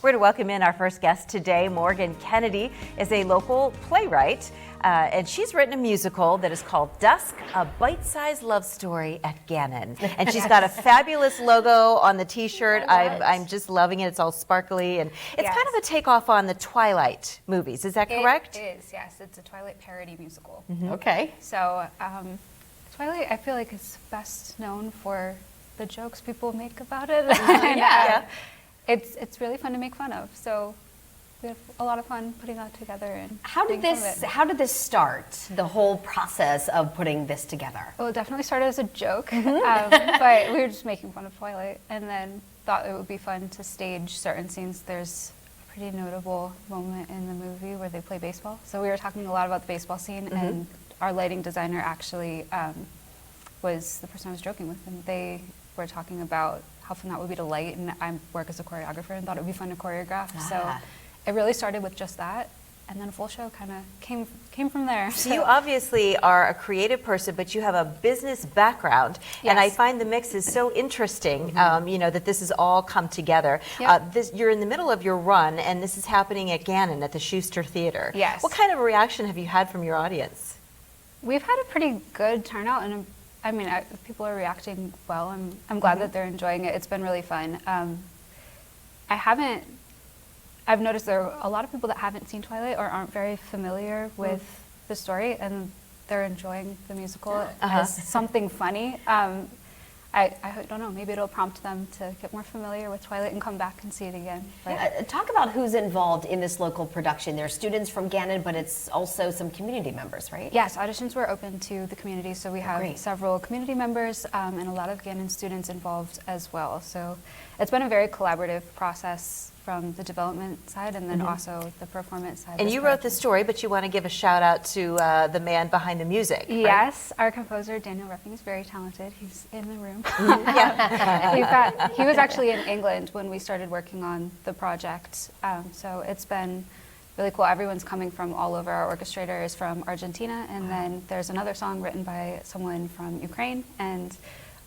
We're going to welcome in our first guest today. Morgan Kennedy is a local playwright, and she's written a musical that is called Dusk, a bite-sized love story at Gannon. And she's got a fabulous logo on the t-shirt. I'm just loving it. It's all sparkly, and it's kind of a takeoff on the Twilight movies. Is that correct? It is, yes. It's a Twilight parody musical. Okay. So Twilight, I feel like, is best known for the jokes people make about it. And, it's really fun to make fun of. So we have a lot of fun putting that together. And How did this start? The whole process of putting this together? Well, it definitely started as a joke, but we were just making fun of Twilight, and then thought it would be fun to stage certain scenes. There's a pretty notable moment in the movie where they play baseball. So we were talking a lot about the baseball scene, and our lighting designer actually was the person I was joking with, and they were talking about how fun that would be to light, and I work as a choreographer and thought it would be fun to choreograph. So it really started with just that, and then a full show kind of came from there. So you obviously are a creative person, but you have a business background, and I find the mix is so interesting, you know, that this has all come together. You're in the middle of your run, and this is happening at Gannon at the Schuster Theater. Yes. What kind of a reaction have you had from your audience? We've had a pretty good turnout, and I mean, people are reacting well. I'm glad that they're enjoying it. It's been really fun. I've noticed there are a lot of people that haven't seen Twilight or aren't very familiar with the story, and they're enjoying the musical as something funny. I don't know, maybe it'll prompt them to get more familiar with Twilight and come back and see it again. Talk about who's involved in this local production. There are students from Gannon, but it's also some community members, right? Yes, auditions were open to the community, so we have several community members and a lot of Gannon students involved as well. So it's been a very collaborative process from the development side and then also the performance side. And you wrote the story, but you want to give a shout out to the man behind the music, right? Yes, our composer, Daniel Ruffing, is very talented. He's in the room. He was actually in England when we started working on the project. So it's been really cool. Everyone's coming from all over. Our orchestrator is from Argentina, and then there's another song written by someone from Ukraine, and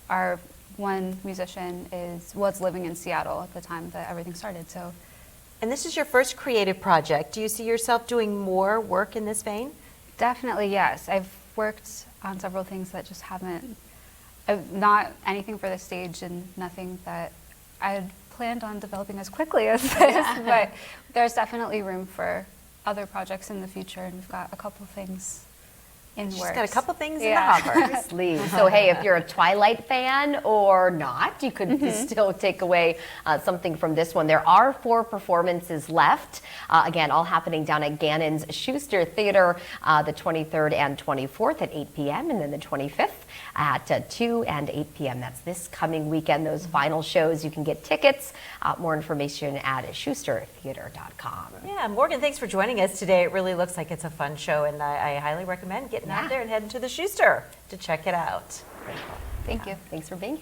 our one musician was living in Seattle at the time that everything started. So, and this is your first creative project. Do you see yourself doing more work in this vein? Definitely, yes. I've worked on several things that just haven't, not anything for the stage and nothing that I had planned on developing as quickly as this, but there's definitely room for other projects in the future, and we've got a couple things in the works. She's got a couple things in the hopper. So hey, if you're a Twilight fan or not, you could still take away something from this one. There are 4 performances left. Again, all happening down at Gannon's Schuster Theater the 23rd and 24th at 8 p.m. and then the 25th at 2 and 8 p.m. That's this coming weekend, those final shows. You can get tickets. More information at schustertheater.com. Yeah, Morgan, thanks for joining us today. It really looks like it's a fun show, and I highly recommend getting out there and heading to the Schuster to check it out. Thank you. Thanks for being here.